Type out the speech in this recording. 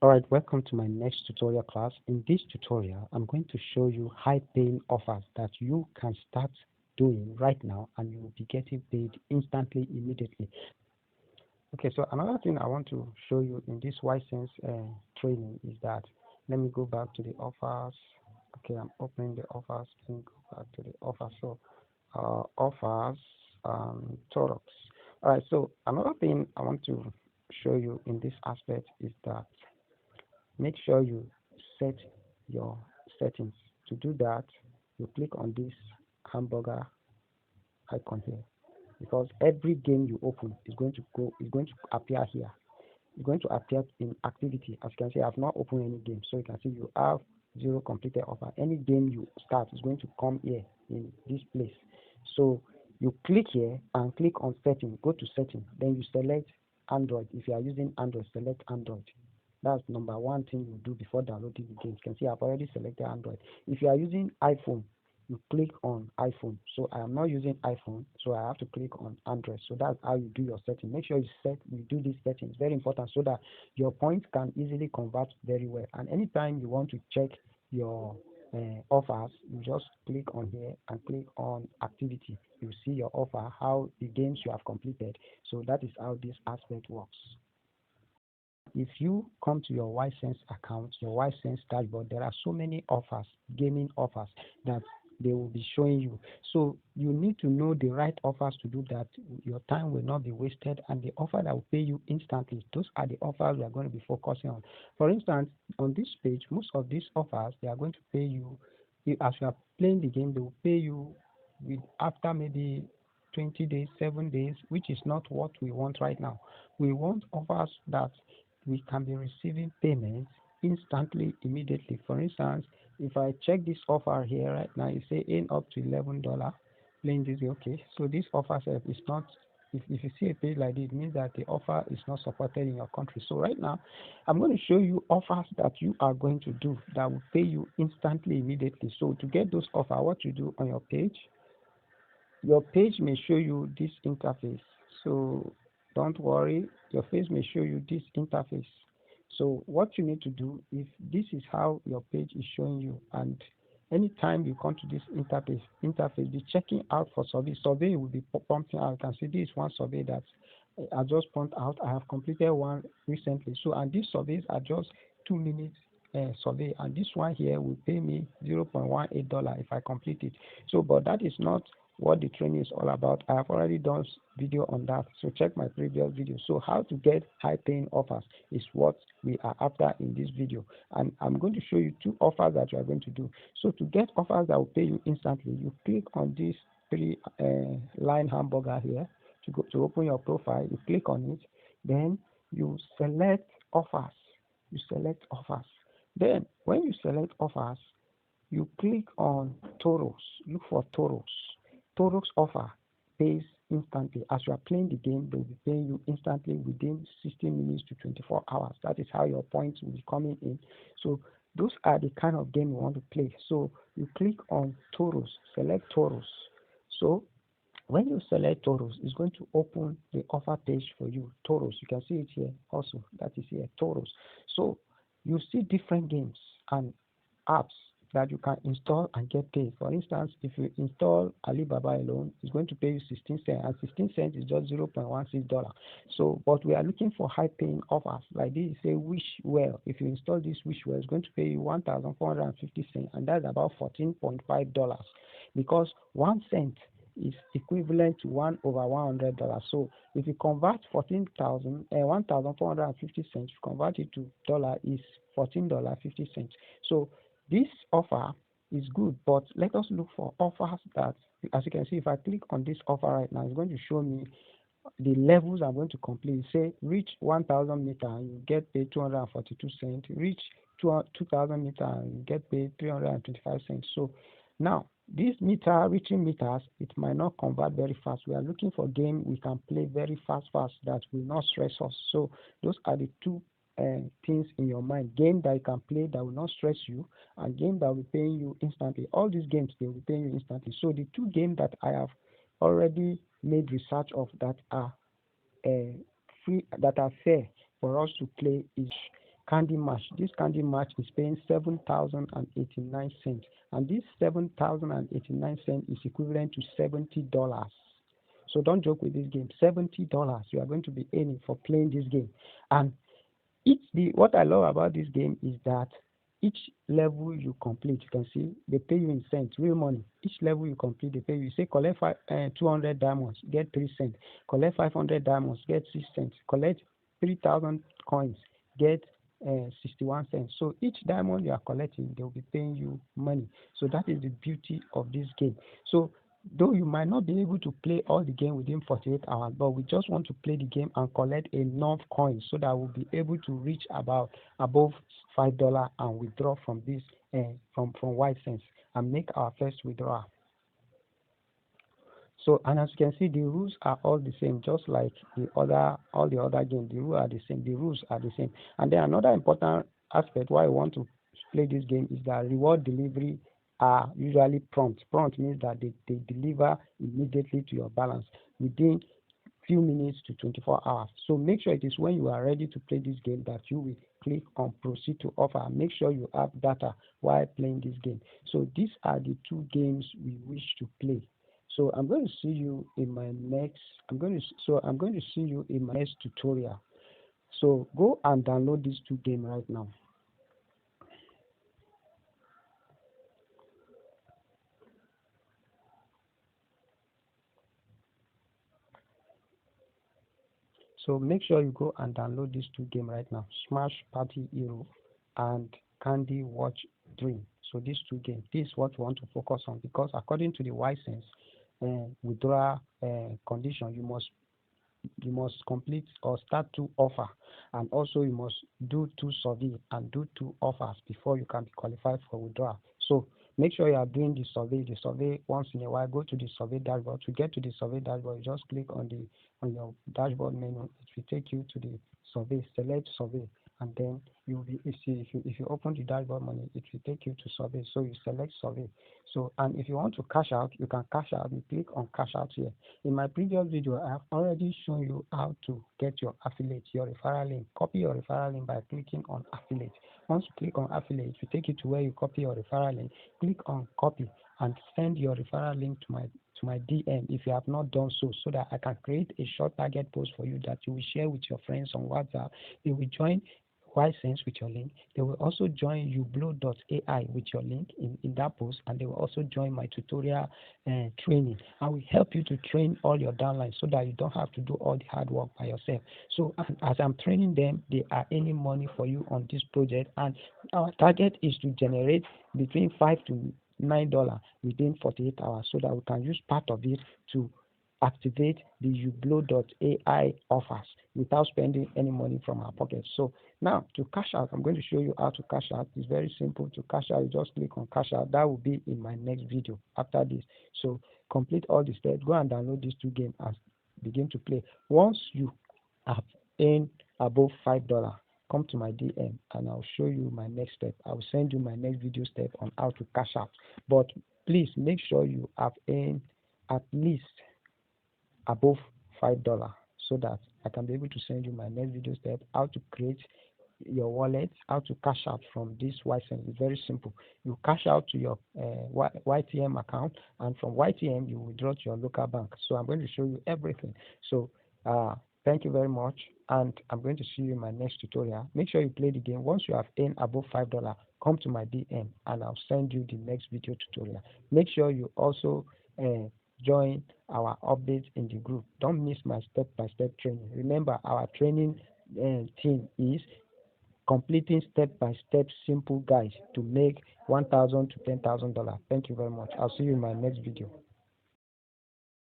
Alright, welcome to my next tutorial class. In this tutorial, I'm going to show you high paying offers that you can start doing right now and you will be getting paid instantly, immediately. Okay, so another thing I want to show you in this Ysense training is that, let me go back to the offers. Okay, I'm opening the offers. Let me go back to the offers. So, offers, products. Alright, so another thing I want to show you in this aspect is that make sure you set your settings. To do that, you click on this hamburger icon here, because every game you open is going to appear here. It's going to appear in activity. As you can see, I've not opened any game, so you can see you have 0 completed offer. Any game you start is going to come here in this place. So you click here and click on setting. Go to setting, then you select Android. If you are using Android, select Android. That's number one thing you do before downloading the game. You can see I've already selected Android. If you are using iPhone, you click on iPhone. So I am not using iPhone, so I have to click on Android. So that's how you do your setting. Make sure you do this setting. It's very important so that your points can easily convert very well. And anytime you want to check your offers, you just click on here and click on activity. You see your offer, how the games you have completed. So that is how this aspect works. If you come to your Ysense account, your Ysense dashboard, there are so many offers, gaming offers, that they will be showing you. So you need to know the right offers to do that. Your time will not be wasted, and the offer that will pay you instantly, those are the offers we are going to be focusing on. For instance, on this page, most of these offers, they are going to pay you, as you are playing the game, they will pay you with after maybe 20 days, 7 days, which is not what we want right now. We want offers that we can be receiving payments instantly, immediately. For instance, if I check this offer here right now, you say earn up to $11 playing this. Okay, so this offer is not, if you see a page like this, it means that the offer is not supported in your country. So right now, I'm going to show you offers that you are going to do that will pay you instantly, immediately. So to get those offers, what you do on your page may show you this interface. So don't worry, your face may show you this interface. So what you need to do, if this is how your page is showing you, and anytime you come to this interface, be checking out for survey will be pumping out. You can see this one survey that I just pumped out. I have completed one recently. So, and these surveys are just 2 minutes survey, and this one here will pay me $0.18 if I complete it. So, but that is not what the training is all about. I have already done video on that, so check my previous video. So how to get high paying offers is what we are after in this video, and I'm going to show you 2 offers that you are going to do. So to get offers that will pay you instantly, you click on this 3 line hamburger here to open your profile. You click on it, then you select offers. Then when you select offers, you click on Toros. Look for Toros. Toros offer pays instantly. As you are playing the game, they will be paying you instantly within 16 minutes to 24 hours. That is how your points will be coming in. So those are the kind of game you want to play. So you click on Toros, select Toros. So when you select Toros, it's going to open the offer page for you. Toros, you can see it here also. That is here, Toros. So you see different games and apps that you can install and get paid. For instance, if you install Alibaba alone, it's going to pay you 16 cents, and 16 cents is just $0.16. So, but we are looking for high paying offers like this. Say Wishwell. If you install this Wishwell, it's going to pay you 1,450 cents, and that's about $14.5, because 1 cent is equivalent to 1/100. So if you convert 1,450 cents, you convert it to dollar, is $14.50. So this offer is good, but let us look for offers that, as you can see, if I click on this offer right now, it's going to show me the levels I'm going to complete. Say reach 1,000 meter and you get paid 242 cents. Reach 2,000 meter and you get paid 325 cents. So now this reaching meters, it might not convert very fast. We are looking for game we can play very fast that will not stress us. So those are the 2 things in your mind: game that you can play that will not stress you, and game that will be paying you instantly. All these games, they will be paying you instantly. So the 2 games that I have already made research of that are free, that are fair for us to play, is Candy Match. This Candy Match is paying 7,089 cents, and this 7,089 cents is equivalent to $70. So don't joke with this game. $70 you are going to be earning for playing this game. And what I love about this game is that each level you complete, you can see they pay you in cents, real money. Each level you complete, they pay you. Say collect 200 diamonds, get 3 cents. Collect 500 diamonds, get 6 cents. Collect 3,000 coins, get 61 cents. So each diamond you are collecting, they will be paying you money. So that is the beauty of this game. So though you might not be able to play all the game within 48 hours, but we just want to play the game and collect enough coins so that we'll be able to reach above $5 and withdraw from this from Ysense and make our first withdrawal. So, and as you can see, the rules are all the same, just like all the other games. The rules are the same. The rules are the same. And then another important aspect why I want to play this game is that reward delivery are usually prompt. Prompt means that they deliver immediately to your balance within few minutes to 24 hours. So make sure it is when you are ready to play this game that you will click on proceed to offer. Make sure you have data while playing this game. So these are the two games we wish to play. So I'm going to see you in my next. I'm going to see you in my next tutorial. So go and download these two games right now. So make sure you go and download these two games right now: Smash Party Hero and Candy Watch Dream. So these two games, this is what we want to focus on, because according to the Ysense withdrawal condition, you must complete or start 2 offers, and also you must do 2 survey and do 2 offers before you can be qualified for withdrawal. So make sure you are doing the survey once in a while. Go to the survey dashboard. To get to the survey dashboard, you just click on your dashboard menu. It will take you to the survey. Select survey, and then you will be if you open the dashboard menu, it will take you to survey. So you select survey. So, and if you want to cash out, you can cash out. You click on cash out here. In my previous video, I have already shown you how to get your affiliate, your referral link. Copy your referral link by clicking on affiliate. Once you click on affiliate, it will take you to where you copy your referral link. Click on copy and send your referral link to my DM if you have not done so that I can create a short target post for you that you will share with your friends on WhatsApp. They will join Ysense with your link. They will also join YouBlow.ai with your link in that post, and they will also join my tutorial training. I will help you to train all your downlines so that you don't have to do all the hard work by yourself. So as I'm training them, they are earning money for you on this project, and our target is to generate between $5 to $9 within 48 hours so that we can use part of it to activate the YouBlow.ai offers without spending any money from our pockets. So now to cash out, I'm going to show you how to cash out. It's very simple to cash out. You just click on cash out. That will be in my next video after this. So complete all the steps. Go and download these two games and begin to play. Once you have earned above $5, come to my DM and I'll show you my next step. I will send you my next video step on how to cash out. But please make sure you have earned at least above $5 so that I can be able to send you my next video step, how to create your wallet, how to cash out from this Ysense. It's very simple. You cash out to your YTM account, and from YTM you withdraw to your local bank. So I'm going to show you everything. So thank you very much, and I'm going to see you in my next tutorial. Make sure you play the game. Once you have earned above $5, come to my DM and I'll send you the next video tutorial. Make sure you also join our updates in the group. Don't miss my step-by-step training. Remember, our training team is completing step-by-step simple guides to make $1,000 to $10,000. Thank you very much. I'll see you in my next video.